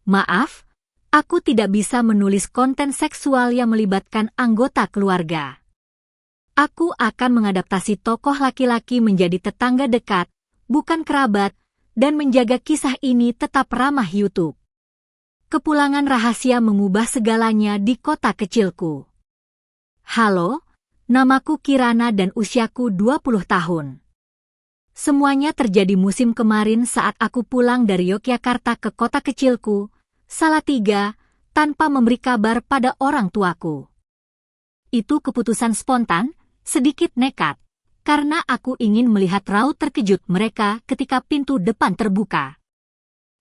Maaf, aku tidak bisa menulis konten seksual yang melibatkan anggota keluarga. Aku akan mengadaptasi tokoh laki-laki menjadi tetangga dekat, bukan kerabat, dan menjaga kisah ini tetap ramah YouTube. Kepulangan rahasia mengubah segalanya di kota kecilku. Halo, namaku Kirana dan usiaku 20 tahun. Semuanya terjadi musim kemarin saat aku pulang dari Yogyakarta ke kota kecilku, Salatiga, tanpa memberi kabar pada orang tuaku. Itu keputusan spontan, sedikit nekat, karena aku ingin melihat raut terkejut mereka ketika pintu depan terbuka.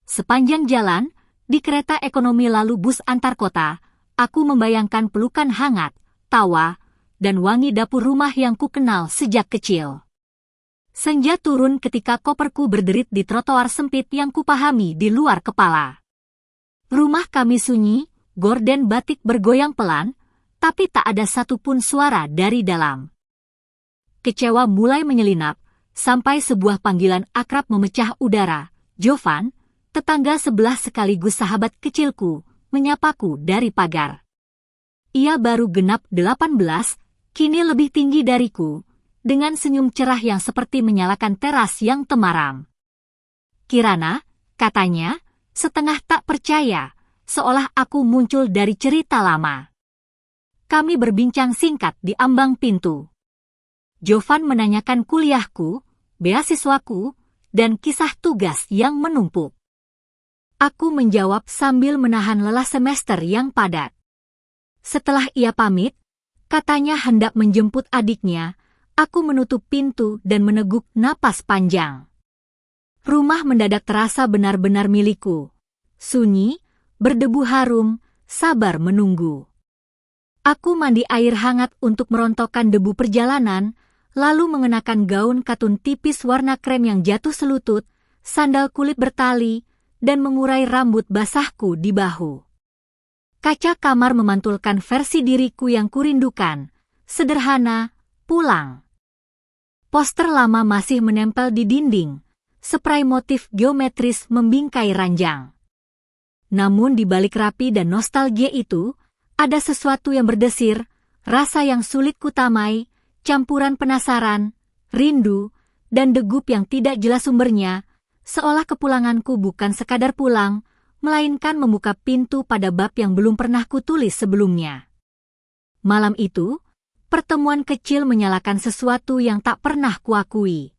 Sepanjang jalan, di kereta ekonomi lalu bus antar kota, aku membayangkan pelukan hangat, tawa, dan wangi dapur rumah yang kukenal sejak kecil. Senja turun ketika koperku berderit di trotoar sempit yang kupahami di luar kepala. Rumah kami sunyi, gorden batik bergoyang pelan, tapi tak ada satupun suara dari dalam. Kecewa mulai menyelinap, sampai sebuah panggilan akrab memecah udara. Jovan, tetangga sebelah sekaligus sahabat kecilku, menyapaku dari pagar. Ia baru genap 18, kini lebih tinggi dariku, dengan senyum cerah yang seperti menyalakan teras yang temaram. Kirana, katanya, setengah tak percaya, seolah aku muncul dari cerita lama. Kami berbincang singkat di ambang pintu. Jovan menanyakan kuliahku, beasiswaku, dan kisah tugas yang menumpuk. Aku menjawab sambil menahan lelah semester yang padat. Setelah ia pamit, katanya hendak menjemput adiknya, aku menutup pintu dan meneguk napas panjang. Rumah mendadak terasa benar-benar milikku. Sunyi, berdebu harum, sabar menunggu. Aku mandi air hangat untuk merontokkan debu perjalanan, lalu mengenakan gaun katun tipis warna krem yang jatuh selutut, sandal kulit bertali, dan mengurai rambut basahku di bahu. Kaca kamar memantulkan versi diriku yang kurindukan, sederhana, pulang. Poster lama masih menempel di dinding, spray motif geometris membingkai ranjang. Namun di balik rapi dan nostalgia itu, ada sesuatu yang berdesir, rasa yang sulit kutamai, campuran penasaran, rindu, dan degup yang tidak jelas sumbernya, seolah kepulanganku bukan sekadar pulang, melainkan membuka pintu pada bab yang belum pernah kutulis sebelumnya. Malam itu, pertemuan kecil menyalakan sesuatu yang tak pernah kuakui.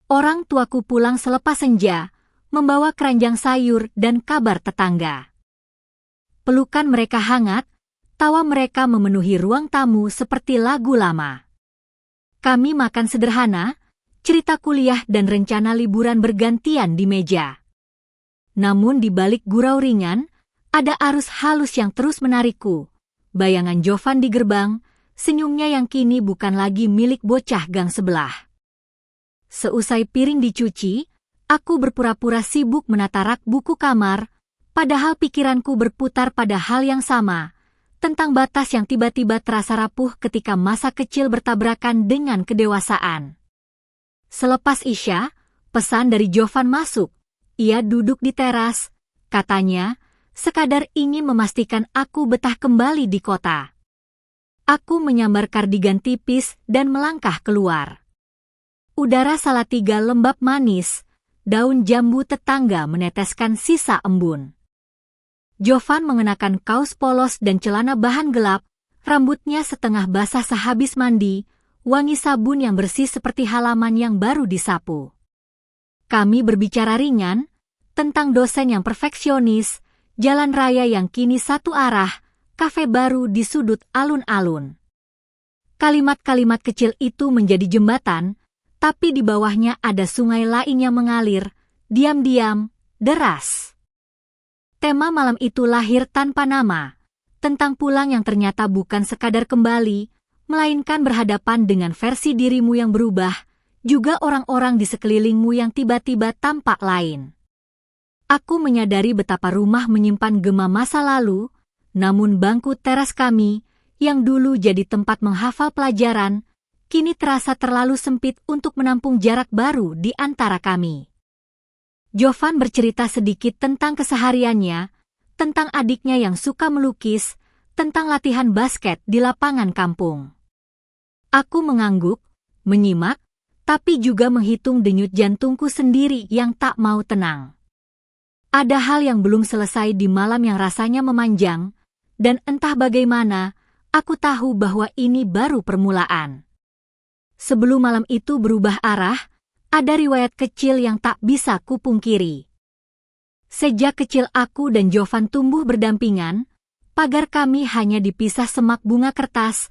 Orang tuaku pulang selepas senja, membawa keranjang sayur dan kabar tetangga. Pelukan mereka hangat, tawa mereka memenuhi ruang tamu seperti lagu lama. Kami makan sederhana, cerita kuliah dan rencana liburan bergantian di meja. Namun di balik gurau ringan, ada arus halus yang terus menarikku. Bayangan Jovan di gerbang, senyumnya yang kini bukan lagi milik bocah gang sebelah. Seusai piring dicuci, aku berpura-pura sibuk menata rak buku kamar, padahal pikiranku berputar pada hal yang sama, tentang batas yang tiba-tiba terasa rapuh ketika masa kecil bertabrakan dengan kedewasaan. Selepas Isya, pesan dari Jovan masuk. Ia duduk di teras, katanya, sekadar ingin memastikan aku betah kembali di kota. Aku menyambar kardigan tipis dan melangkah keluar. Udara Salatiga lembab manis, daun jambu tetangga meneteskan sisa embun. Jovan mengenakan kaos polos dan celana bahan gelap, rambutnya setengah basah sehabis mandi, wangi sabun yang bersih seperti halaman yang baru disapu. Kami berbicara ringan, tentang dosen yang perfeksionis, jalan raya yang kini satu arah, kafe baru di sudut alun-alun. Kalimat-kalimat kecil itu menjadi jembatan, tapi di bawahnya ada sungai lain yang mengalir, diam-diam, deras. Tema malam itu lahir tanpa nama, tentang pulang yang ternyata bukan sekadar kembali, melainkan berhadapan dengan versi dirimu yang berubah, juga orang-orang di sekelilingmu yang tiba-tiba tampak lain. Aku menyadari betapa rumah menyimpan gema masa lalu, namun bangku teras kami, yang dulu jadi tempat menghafal pelajaran, kini terasa terlalu sempit untuk menampung jarak baru di antara kami. Jovan bercerita sedikit tentang kesehariannya, tentang adiknya yang suka melukis, tentang latihan basket di lapangan kampung. Aku mengangguk, menyimak, tapi juga menghitung denyut jantungku sendiri yang tak mau tenang. Ada hal yang belum selesai di malam yang rasanya memanjang, dan entah bagaimana, aku tahu bahwa ini baru permulaan. Sebelum malam itu berubah arah, ada riwayat kecil yang tak bisa kupungkiri. Sejak kecil aku dan Jovan tumbuh berdampingan, pagar kami hanya dipisah semak bunga kertas,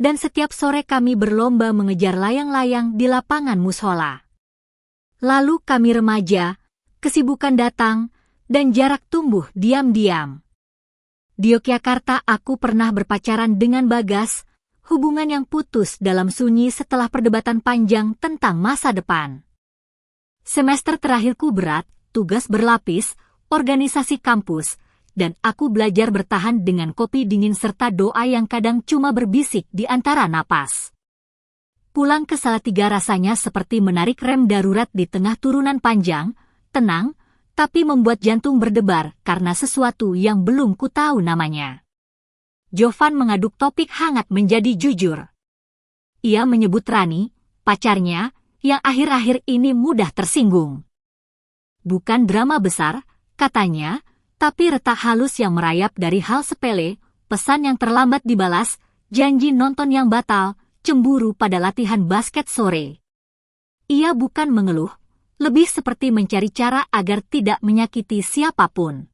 dan setiap sore kami berlomba mengejar layang-layang di lapangan mushola. Lalu kami remaja, kesibukan datang, dan jarak tumbuh diam-diam. Di Yogyakarta aku pernah berpacaran dengan Bagas, hubungan yang putus dalam sunyi setelah perdebatan panjang tentang masa depan. Semester terakhirku berat, tugas berlapis, organisasi kampus, dan aku belajar bertahan dengan kopi dingin serta doa yang kadang cuma berbisik di antara napas. Pulang ke Salatiga rasanya seperti menarik rem darurat di tengah turunan panjang, tenang, tapi membuat jantung berdebar karena sesuatu yang belum ku tahu namanya. Jovan mengaduk topik hangat menjadi jujur. Ia menyebut Rani, pacarnya, yang akhir-akhir ini mudah tersinggung. Bukan drama besar, katanya, tapi retak halus yang merayap dari hal sepele, pesan yang terlambat dibalas, janji nonton yang batal, cemburu pada latihan basket sore. Ia bukan mengeluh, lebih seperti mencari cara agar tidak menyakiti siapapun.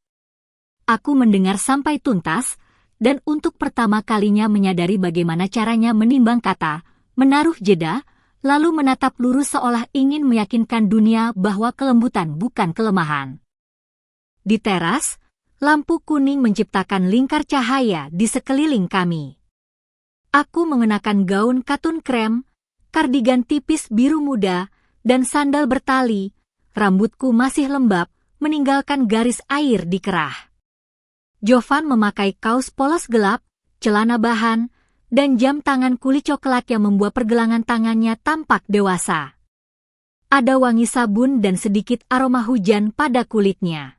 Aku mendengar sampai tuntas, dan untuk pertama kalinya menyadari bagaimana caranya menimbang kata, menaruh jeda, lalu menatap lurus seolah ingin meyakinkan dunia bahwa kelembutan bukan kelemahan. Di teras, lampu kuning menciptakan lingkar cahaya di sekeliling kami. Aku mengenakan gaun katun krem, kardigan tipis biru muda, dan sandal bertali, rambutku masih lembab, meninggalkan garis air di kerah. Jovan memakai kaos polos gelap, celana bahan, dan jam tangan kulit coklat yang membuat pergelangan tangannya tampak dewasa. Ada wangi sabun dan sedikit aroma hujan pada kulitnya.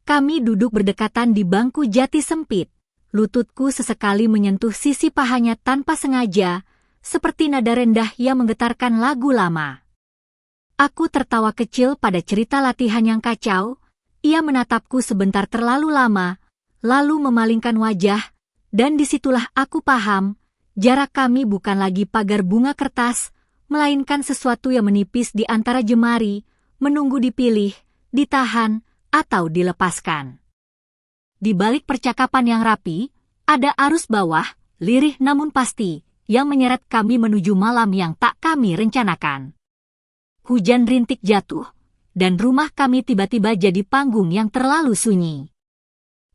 Kami duduk berdekatan di bangku jati sempit, lututku sesekali menyentuh sisi pahanya tanpa sengaja, seperti nada rendah yang menggetarkan lagu lama. Aku tertawa kecil pada cerita latihan yang kacau, ia menatapku sebentar terlalu lama, lalu memalingkan wajah, dan disitulah aku paham, jarak kami bukan lagi pagar bunga kertas, melainkan sesuatu yang menipis di antara jemari, menunggu dipilih, ditahan, atau dilepaskan. Di balik percakapan yang rapi, ada arus bawah, lirih namun pasti, yang menyeret kami menuju malam yang tak kami rencanakan. Hujan rintik jatuh, dan rumah kami tiba-tiba jadi panggung yang terlalu sunyi.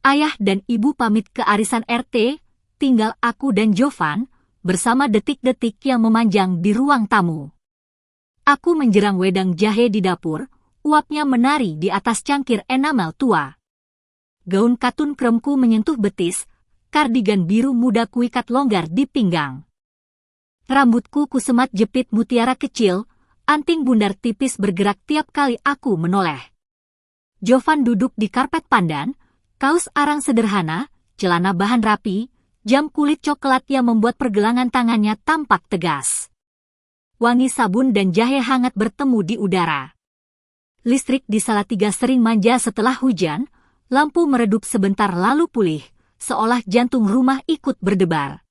Ayah dan ibu pamit ke arisan RT, tinggal aku dan Jovan, bersama detik-detik yang memanjang di ruang tamu. Aku menjerang wedang jahe di dapur, uapnya menari di atas cangkir enamel tua. Gaun katun kremku menyentuh betis, kardigan biru muda kuikat longgar di pinggang. Rambutku kusemat jepit mutiara kecil, anting bundar tipis bergerak tiap kali aku menoleh. Jovan duduk di karpet pandan, kaos arang sederhana, celana bahan rapi, jam kulit coklat yang membuat pergelangan tangannya tampak tegas. Wangi sabun dan jahe hangat bertemu di udara. Listrik di Salatiga sering manja setelah hujan, lampu meredup sebentar lalu pulih, seolah jantung rumah ikut berdebar.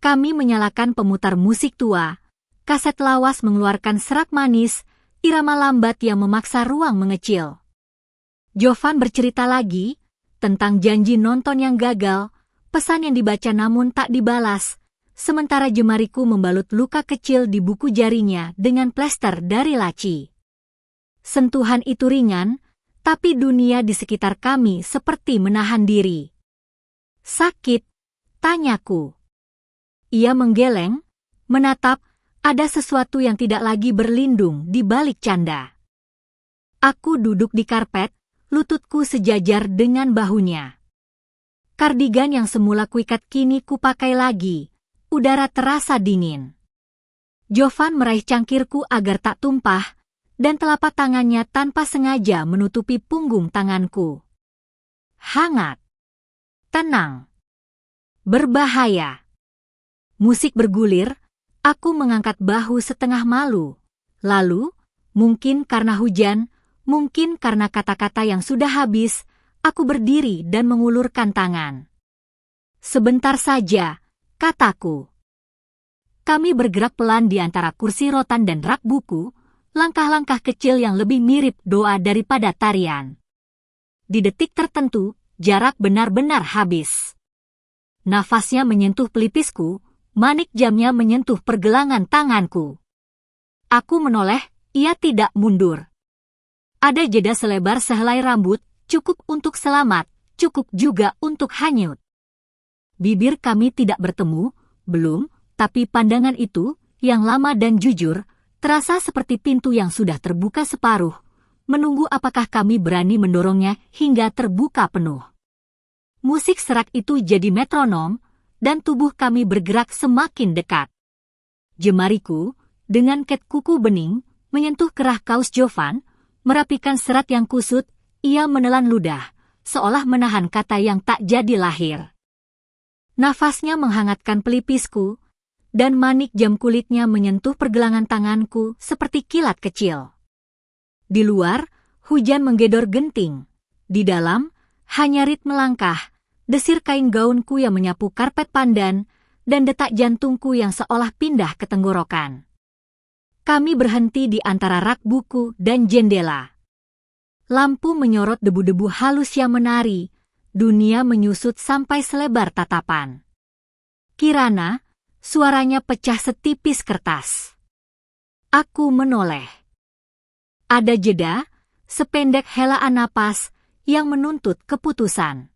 Kami menyalakan pemutar musik tua, kaset lawas mengeluarkan serak manis, irama lambat yang memaksa ruang mengecil. Jovan bercerita lagi, tentang janji nonton yang gagal, pesan yang dibaca namun tak dibalas, sementara jemariku membalut luka kecil di buku jarinya dengan plester dari laci. Sentuhan itu ringan, tapi dunia di sekitar kami seperti menahan diri. Sakit? Tanyaku. Ia menggeleng, menatap, ada sesuatu yang tidak lagi berlindung di balik canda. Aku duduk di karpet, lututku sejajar dengan bahunya. Kardigan yang semula kuikat kini kupakai lagi, udara terasa dingin. Jovan meraih cangkirku agar tak tumpah, dan telapak tangannya tanpa sengaja menutupi punggung tanganku. hangat, tenang, berbahaya. Musik bergulir, aku mengangkat bahu setengah malu. Lalu, mungkin karena hujan, mungkin karena kata-kata yang sudah habis, aku berdiri dan mengulurkan tangan. Sebentar saja, kataku. Kami bergerak pelan di antara kursi rotan dan rak buku, langkah-langkah kecil yang lebih mirip doa daripada tarian. Di detik tertentu, jarak benar-benar habis. Nafasnya menyentuh pelipisku, manik jamnya menyentuh pergelangan tanganku. Aku menoleh, ia tidak mundur. Ada jeda selebar sehelai rambut, cukup untuk selamat, cukup juga untuk hanyut. Bibir kami tidak bertemu, belum, tapi pandangan itu, yang lama dan jujur, terasa seperti pintu yang sudah terbuka separuh, menunggu apakah kami berani mendorongnya hingga terbuka penuh. Musik serak itu jadi metronom, dan tubuh kami bergerak semakin dekat. Jemariku, dengan ket kuku bening, menyentuh kerah kaus Jovan, merapikan serat yang kusut, ia menelan ludah, seolah menahan kata yang tak jadi lahir. Nafasnya menghangatkan pelipisku, dan manik jam kulitnya menyentuh pergelangan tanganku seperti kilat kecil. Di luar, hujan menggedor genting. Di dalam, hanya ritme langkah, desir kain gaunku yang menyapu karpet pandan, dan detak jantungku yang seolah pindah ke tenggorokan. Kami berhenti di antara rak buku dan jendela. Lampu menyorot debu-debu halus yang menari, dunia menyusut sampai selebar tatapan. Kirana, suaranya pecah setipis kertas. Aku menoleh. Ada jeda, sependek helaan napas, yang menuntut keputusan.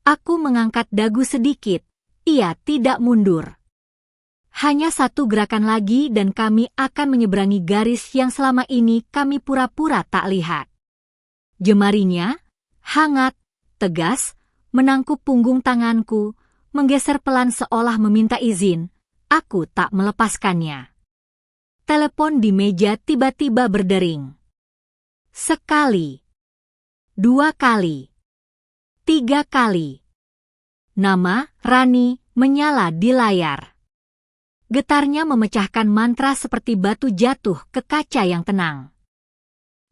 Aku mengangkat dagu sedikit, ia tidak mundur. Hanya satu gerakan lagi dan kami akan menyeberangi garis yang selama ini kami pura-pura tak lihat. Jemarinya, hangat, tegas, menangkup punggung tanganku, menggeser pelan seolah meminta izin, aku tak melepaskannya. Telepon di meja tiba-tiba berdering. Sekali. 2 kali. 3 kali. Nama Rani menyala di layar. Getarnya memecahkan mantra seperti batu jatuh ke kaca yang tenang.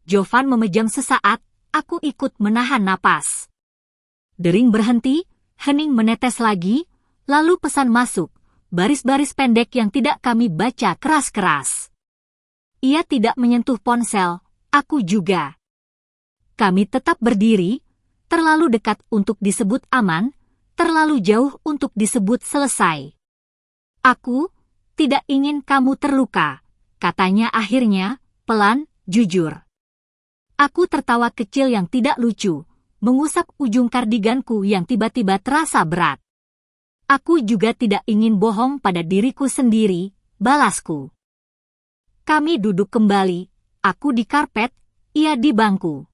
Jovan memejam sesaat, aku ikut menahan napas. Dering berhenti, hening menetes lagi, lalu pesan masuk, baris-baris pendek yang tidak kami baca keras-keras. Ia tidak menyentuh ponsel, aku juga. Kami tetap berdiri, terlalu dekat untuk disebut aman, terlalu jauh untuk disebut selesai. Aku tidak ingin kamu terluka, katanya akhirnya, pelan, jujur. Aku tertawa kecil yang tidak lucu, mengusap ujung kardiganku yang tiba-tiba terasa berat. Aku juga tidak ingin bohong pada diriku sendiri, balasku. Kami duduk kembali, aku di karpet, ia di bangku.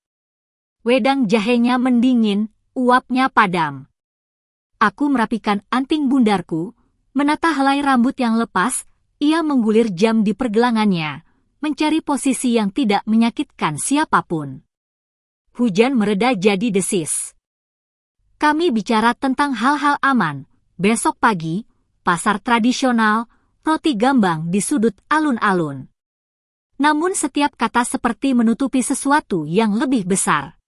Wedang jahenya mendingin, uapnya padam. Aku merapikan anting bundarku, menata helai rambut yang lepas, ia menggulir jam di pergelangannya, mencari posisi yang tidak menyakitkan siapapun. Hujan mereda jadi desis. Kami bicara tentang hal-hal aman, besok pagi, pasar tradisional, roti gambang di sudut alun-alun. Namun setiap kata seperti menutupi sesuatu yang lebih besar.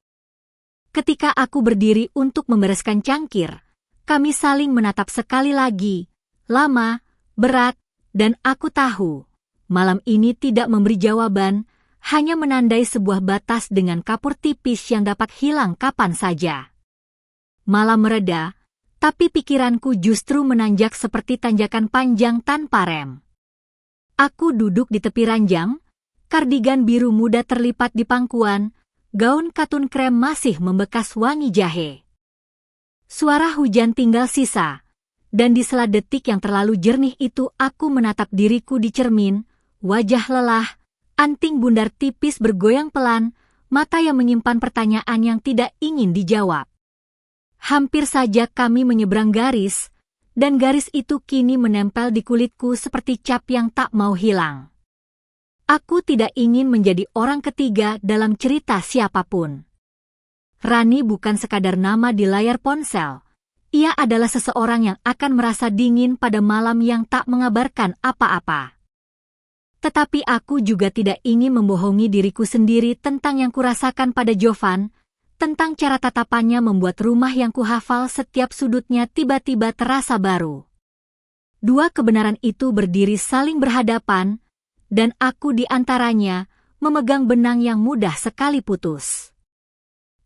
Ketika aku berdiri untuk membereskan cangkir, kami saling menatap sekali lagi, lama, berat, dan aku tahu, malam ini tidak memberi jawaban, hanya menandai sebuah batas dengan kapur tipis yang dapat hilang kapan saja. Malam mereda, tapi pikiranku justru menanjak seperti tanjakan panjang tanpa rem. Aku duduk di tepi ranjang, kardigan biru muda terlipat di pangkuan, gaun katun krem masih membekas wangi jahe. Suara hujan tinggal sisa, dan di sela detik yang terlalu jernih itu aku menatap diriku di cermin, wajah lelah, anting bundar tipis bergoyang pelan, mata yang menyimpan pertanyaan yang tidak ingin dijawab. Hampir saja kami menyeberang garis, dan garis itu kini menempel di kulitku seperti cap yang tak mau hilang. Aku tidak ingin menjadi orang ketiga dalam cerita siapapun. Rani bukan sekadar nama di layar ponsel. Ia adalah seseorang yang akan merasa dingin pada malam yang tak mengabarkan apa-apa. Tetapi aku juga tidak ingin membohongi diriku sendiri tentang yang kurasakan pada Jovan, tentang cara tatapannya membuat rumah yang kuhafal setiap sudutnya tiba-tiba terasa baru. Dua kebenaran itu berdiri saling berhadapan, dan aku di antaranya memegang benang yang mudah sekali putus.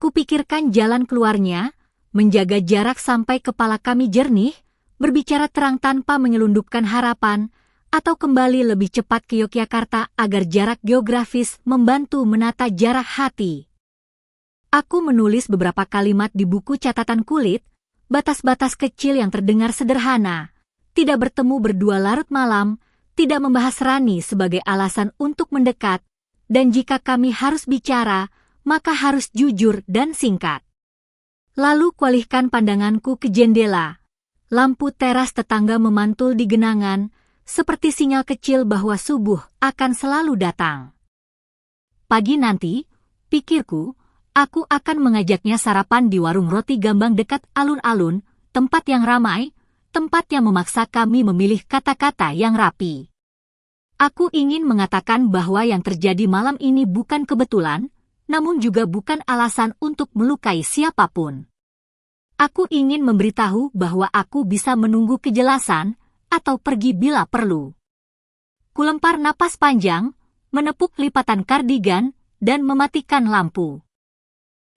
Kupikirkan jalan keluarnya, menjaga jarak sampai kepala kami jernih, berbicara terang tanpa menyelundupkan harapan, atau kembali lebih cepat ke Yogyakarta agar jarak geografis membantu menata jarak hati. Aku menulis beberapa kalimat di buku catatan kulit, batas-batas kecil yang terdengar sederhana, tidak bertemu berdua larut malam, tidak membahas Rani sebagai alasan untuk mendekat, dan jika kami harus bicara, maka harus jujur dan singkat. Lalu kualihkan pandanganku ke jendela. Lampu teras tetangga memantul di genangan, seperti sinyal kecil bahwa subuh akan selalu datang. Pagi nanti, pikirku, aku akan mengajaknya sarapan di warung roti gambang dekat alun-alun, tempat yang ramai, tempat yang memaksa kami memilih kata-kata yang rapi. Aku ingin mengatakan bahwa yang terjadi malam ini bukan kebetulan, namun juga bukan alasan untuk melukai siapapun. Aku ingin memberitahu bahwa aku bisa menunggu kejelasan atau pergi bila perlu. Kulempar napas panjang, menepuk lipatan kardigan, dan mematikan lampu.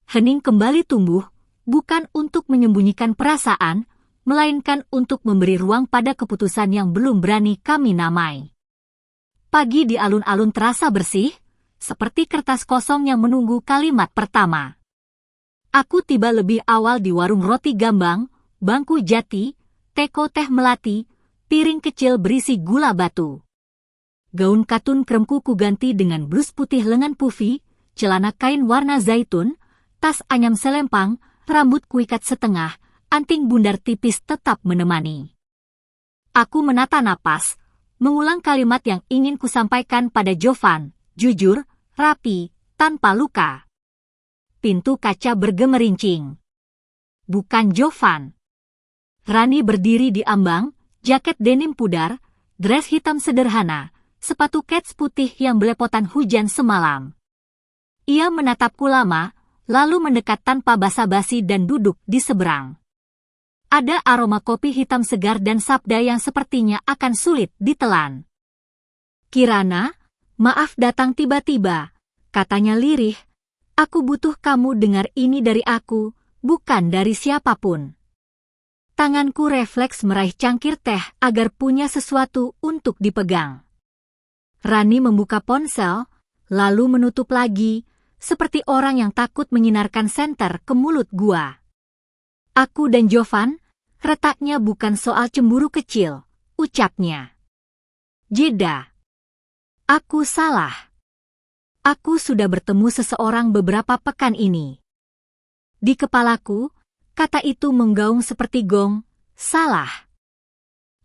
Hening kembali tumbuh, bukan untuk menyembunyikan perasaan, melainkan untuk memberi ruang pada keputusan yang belum berani kami namai. Pagi di alun-alun terasa bersih, seperti kertas kosong yang menunggu kalimat pertama. Aku tiba lebih awal di warung roti gambang, bangku jati, teko teh melati, piring kecil berisi gula batu. Gaun katun kremku kuganti dengan blus putih lengan puffy, celana kain warna zaitun, tas anyam selempang, rambut kuikat setengah, anting bundar tipis tetap menemani. Aku menata napas, mengulang kalimat yang ingin kusampaikan pada Jovan, jujur, rapi, tanpa luka. Pintu kaca bergemerincing. Bukan Jovan. Rani berdiri di ambang, jaket denim pudar, dress hitam sederhana, sepatu kets putih yang belepotan hujan semalam. Ia menatapku lama, lalu mendekat tanpa basa-basi dan duduk di seberang. Ada aroma kopi hitam segar dan sabda yang sepertinya akan sulit ditelan. Kirana, maaf datang tiba-tiba, katanya lirih. Aku butuh kamu dengar ini dari aku, bukan dari siapapun. Tanganku refleks meraih cangkir teh agar punya sesuatu untuk dipegang. Rani membuka ponsel, lalu menutup lagi, seperti orang yang takut menyinarkan senter ke mulut gua. Aku dan Jovan, retaknya bukan soal cemburu kecil, ucapnya. Jeda. Aku salah. Aku sudah bertemu seseorang beberapa pekan ini. Di kepalaku, kata itu menggaung seperti gong, salah.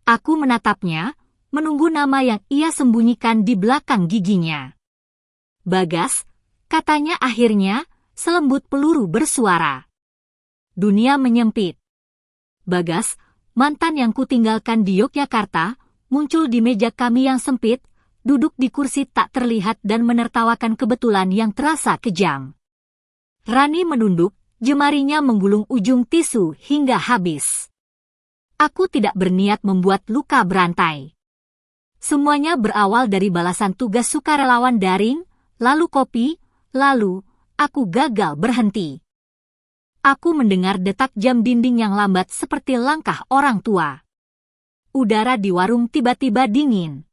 Aku menatapnya, menunggu nama yang ia sembunyikan di belakang giginya. Bagas, katanya akhirnya, selembut peluru bersuara. Dunia menyempit. Bagas, mantan yang kutinggalkan di Yogyakarta, muncul di meja kami yang sempit, duduk di kursi tak terlihat dan menertawakan kebetulan yang terasa kejam. Rani menunduk, jemarinya menggulung ujung tisu hingga habis. Aku tidak berniat membuat luka berantai. Semuanya berawal dari balasan tugas sukarelawan daring, lalu kopi, lalu aku gagal berhenti. Aku mendengar detak jam dinding yang lambat seperti langkah orang tua. Udara di warung tiba-tiba dingin.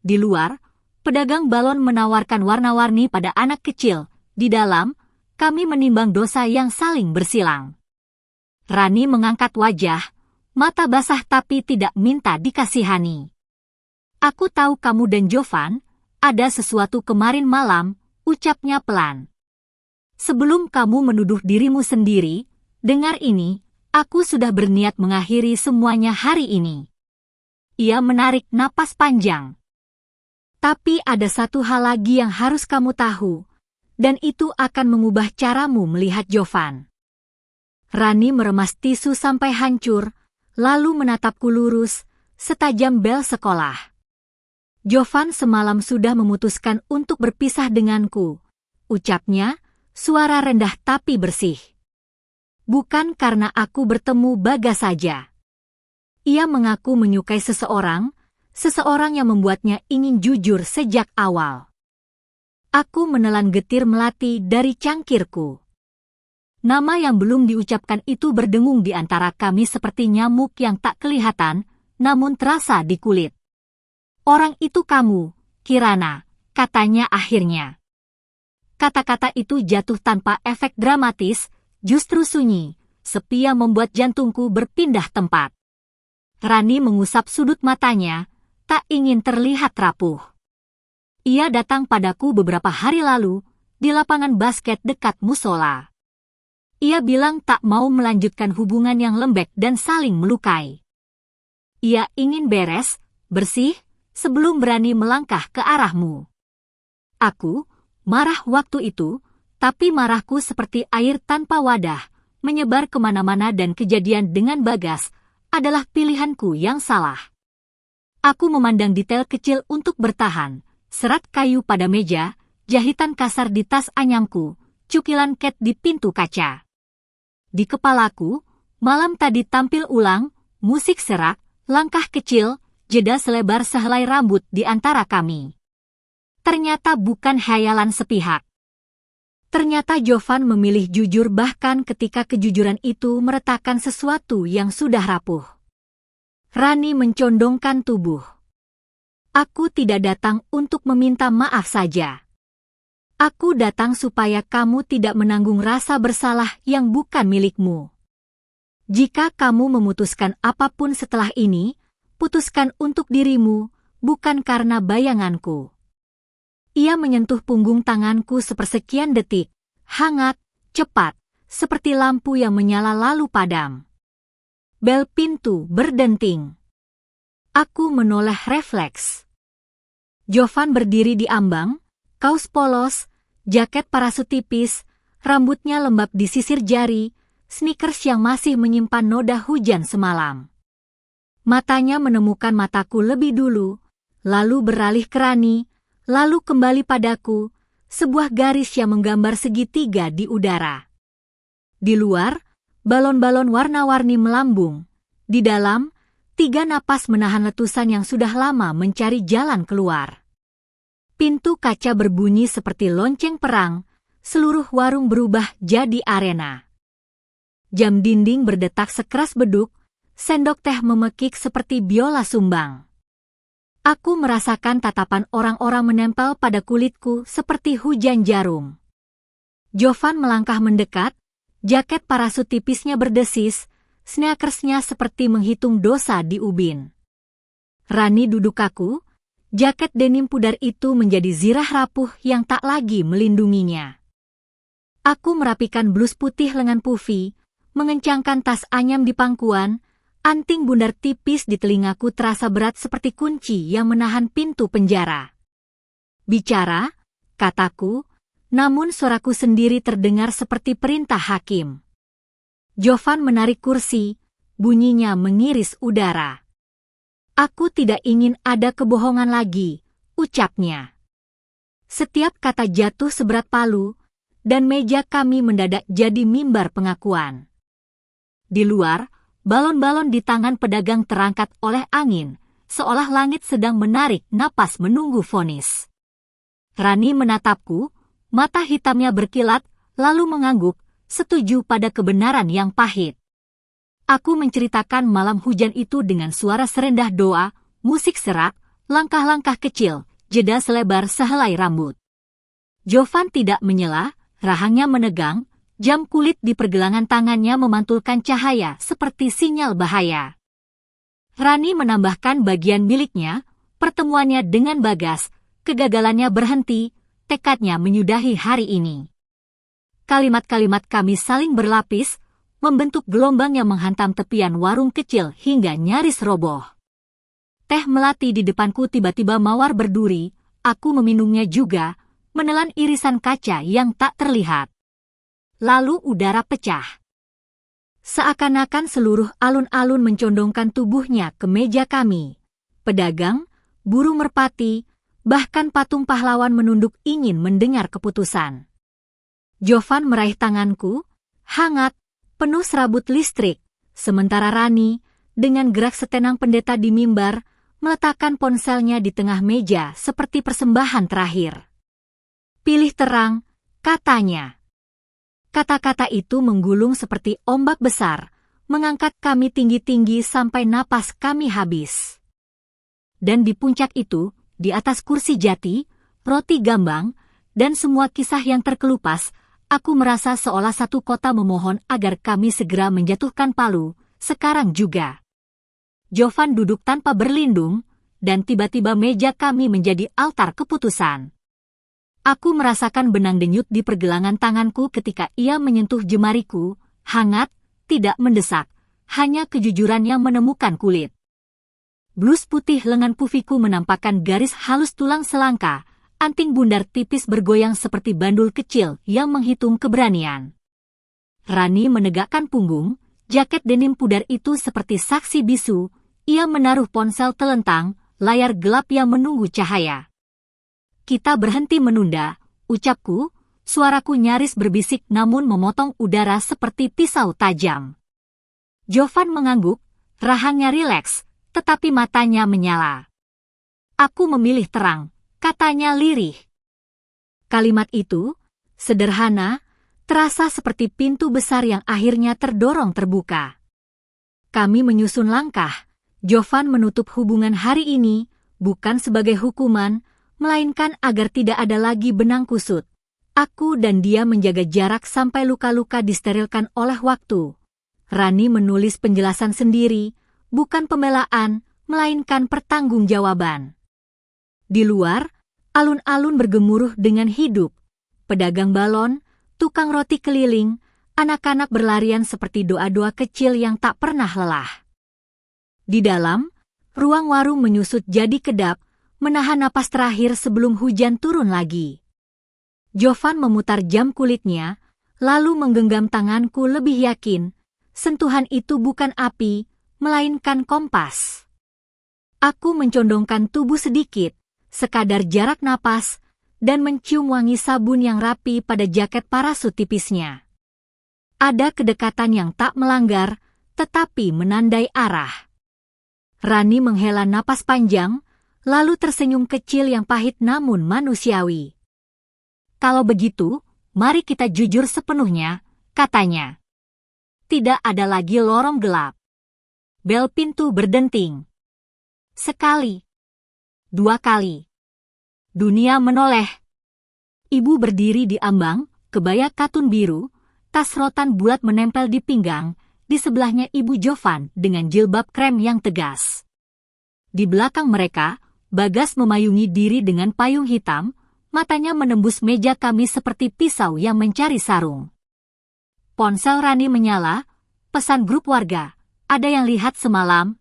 Di luar, pedagang balon menawarkan warna-warni pada anak kecil. Di dalam, kami menimbang dosa yang saling bersilang. Rani mengangkat wajah, mata basah tapi tidak minta dikasihani. Aku tahu kamu dan Jovan, ada sesuatu kemarin malam, ucapnya pelan. Sebelum kamu menuduh dirimu sendiri, dengar ini, aku sudah berniat mengakhiri semuanya hari ini. Ia menarik napas panjang. Tapi ada satu hal lagi yang harus kamu tahu. dan itu akan mengubah caramu melihat Jovan. Rani meremas tisu sampai hancur, lalu menatapku lurus, setajam bel sekolah. Jovan semalam sudah memutuskan untuk berpisah denganku, ucapnya, suara rendah tapi bersih. Bukan karena aku bertemu Bagas saja. Ia mengaku menyukai seseorang yang membuatnya ingin jujur sejak awal. Aku menelan getir melati dari cangkirku. Nama yang belum diucapkan itu berdengung di antara kami seperti nyamuk yang tak kelihatan, namun terasa di kulit. Orang itu kamu, Kirana, katanya akhirnya. Kata-kata itu jatuh tanpa efek dramatis, justru sunyi, sepi yang membuat jantungku berpindah tempat. Rani mengusap sudut matanya, tak ingin terlihat rapuh. Ia datang padaku beberapa hari lalu, di lapangan basket dekat musola. Ia bilang tak mau melanjutkan hubungan yang lembek dan saling melukai. Ia ingin beres, bersih, sebelum berani melangkah ke arahmu. Aku marah waktu itu, tapi marahku seperti air tanpa wadah, menyebar kemana-mana dan kejadian dengan Bagas adalah pilihanku yang salah. Aku memandang detail kecil untuk bertahan, serat kayu pada meja, jahitan kasar di tas anyamku, cukilan cat di pintu kaca. Di kepalaku, malam tadi tampil ulang, musik serak, langkah kecil, jeda selebar sehelai rambut di antara kami. Ternyata bukan khayalan sepihak. Ternyata Jovan memilih jujur bahkan ketika kejujuran itu meretakkan sesuatu yang sudah rapuh. Rani mencondongkan tubuh. Aku tidak datang untuk meminta maaf saja. Aku datang supaya kamu tidak menanggung rasa bersalah yang bukan milikmu. Jika kamu memutuskan apapun setelah ini, putuskan untuk dirimu, bukan karena bayanganku. Ia menyentuh punggung tanganku sepersekian detik, hangat, cepat, seperti lampu yang menyala lalu padam. Bel pintu berdenting. Aku menoleh refleks. Jovan berdiri di ambang, kaos polos, jaket parasut tipis, rambutnya lembab di sisir jari, sneakers yang masih menyimpan noda hujan semalam. Matanya menemukan mataku lebih dulu, lalu beralih ke Rani, lalu kembali padaku, sebuah garis yang menggambar segitiga di udara. Di luar, balon-balon warna-warni melambung. Di dalam, 3 napas menahan letusan yang sudah lama mencari jalan keluar. Pintu kaca berbunyi seperti lonceng perang, seluruh warung berubah jadi arena. Jam dinding berdetak sekeras beduk, sendok teh memekik seperti biola sumbang. Aku merasakan tatapan orang-orang menempel pada kulitku seperti hujan jarum. Jovan melangkah mendekat, jaket parasut tipisnya berdesis, sneakersnya seperti menghitung dosa di ubin. Rani duduk kaku, jaket denim pudar itu menjadi zirah rapuh yang tak lagi melindunginya. Aku merapikan blus putih lengan puffy, mengencangkan tas anyam di pangkuan, anting bundar tipis di telingaku terasa berat seperti kunci yang menahan pintu penjara. Bicara, kataku, namun suaraku sendiri terdengar seperti perintah hakim. Jovan menarik kursi, bunyinya mengiris udara. Aku tidak ingin ada kebohongan lagi, ucapnya. Setiap kata jatuh seberat palu, dan meja kami mendadak jadi mimbar pengakuan. Di luar, balon-balon di tangan pedagang terangkat oleh angin, seolah langit sedang menarik napas menunggu vonis. Rani menatapku, mata hitamnya berkilat, lalu mengangguk, setuju pada kebenaran yang pahit. Aku menceritakan malam hujan itu dengan suara serendah doa, musik serak, langkah-langkah kecil, jeda selebar sehelai rambut. Jovan tidak menyela, rahangnya menegang, jam kulit di pergelangan tangannya memantulkan cahaya seperti sinyal bahaya. Rani menambahkan bagian miliknya, pertemuannya dengan Bagas, kegagalannya berhenti, tekadnya menyudahi hari ini. Kalimat-kalimat kami saling berlapis, membentuk gelombang yang menghantam tepian warung kecil hingga nyaris roboh. Teh melati di depanku tiba-tiba mawar berduri, aku meminumnya juga, menelan irisan kaca yang tak terlihat. Lalu udara pecah. Seakan-akan seluruh alun-alun mencondongkan tubuhnya ke meja kami. Pedagang, buruh merpati, bahkan patung pahlawan menunduk ingin mendengar keputusan. Jovan meraih tanganku, hangat, penuh serabut listrik, sementara Rani, dengan gerak setenang pendeta di mimbar, meletakkan ponselnya di tengah meja seperti persembahan terakhir. Pilih terang, katanya. Kata-kata itu menggulung seperti ombak besar, mengangkat kami tinggi-tinggi sampai napas kami habis. Dan di puncak itu, di atas kursi jati, roti gambang, dan semua kisah yang terkelupas, aku merasa seolah satu kota memohon agar kami segera menjatuhkan palu, sekarang juga. Jovan duduk tanpa berlindung, dan tiba-tiba meja kami menjadi altar keputusan. Aku merasakan benang denyut di pergelangan tanganku ketika ia menyentuh jemariku, hangat, tidak mendesak, hanya kejujuran yang menemukan kulit. Blus putih lengan pufiku menampakkan garis halus tulang selangka, anting bundar tipis bergoyang seperti bandul kecil yang menghitung keberanian. Rani menegakkan punggung, jaket denim pudar itu seperti saksi bisu, ia menaruh ponsel telentang, layar gelap yang menunggu cahaya. Kita berhenti menunda, ucapku, suaraku nyaris berbisik namun memotong udara seperti pisau tajam. Jovan mengangguk, rahangnya rileks, tetapi matanya menyala. Aku memilih terang, katanya lirih. Kalimat itu, sederhana, terasa seperti pintu besar yang akhirnya terdorong terbuka. Kami menyusun langkah, Jovan menutup hubungan hari ini, bukan sebagai hukuman, melainkan agar tidak ada lagi benang kusut. Aku dan dia menjaga jarak sampai luka-luka disterilkan oleh waktu. Rani menulis penjelasan sendiri, bukan pembelaan, melainkan pertanggungjawaban. Di luar, alun-alun bergemuruh dengan hidup. Pedagang balon, tukang roti keliling, anak-anak berlarian seperti doa-doa kecil yang tak pernah lelah. Di dalam, ruang warung menyusut jadi kedap, menahan napas terakhir sebelum hujan turun lagi. Jovan memutar jam kulitnya, lalu menggenggam tanganku lebih yakin, sentuhan itu bukan api, melainkan kompas. Aku mencondongkan tubuh sedikit, sekadar jarak napas, dan mencium wangi sabun yang rapi pada jaket parasut tipisnya. Ada kedekatan yang tak melanggar, tetapi menandai arah. Rani menghela napas panjang, lalu tersenyum kecil yang pahit namun manusiawi. Kalau begitu, mari kita jujur sepenuhnya, katanya. Tidak ada lagi lorong gelap. Bel pintu berdenting. Sekali. Dua kali. Dunia menoleh. Ibu berdiri di ambang, kebaya katun biru, tas rotan bulat menempel di pinggang, di sebelahnya Ibu Jovan dengan jilbab krem yang tegas. Di belakang mereka, Bagas memayungi diri dengan payung hitam, matanya menembus meja kami seperti pisau yang mencari sarung. Ponsel Rani menyala, pesan grup warga, ada yang lihat semalam?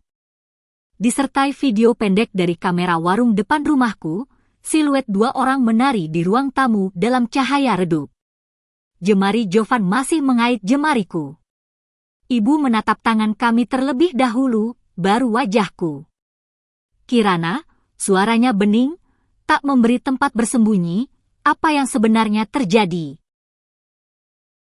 Disertai video pendek dari kamera warung depan rumahku, siluet dua orang menari di ruang tamu dalam cahaya redup. Jemari Jovan masih mengait jemariku. Ibu menatap tangan kami terlebih dahulu, baru wajahku. Kirana, suaranya bening, tak memberi tempat bersembunyi, apa yang sebenarnya terjadi.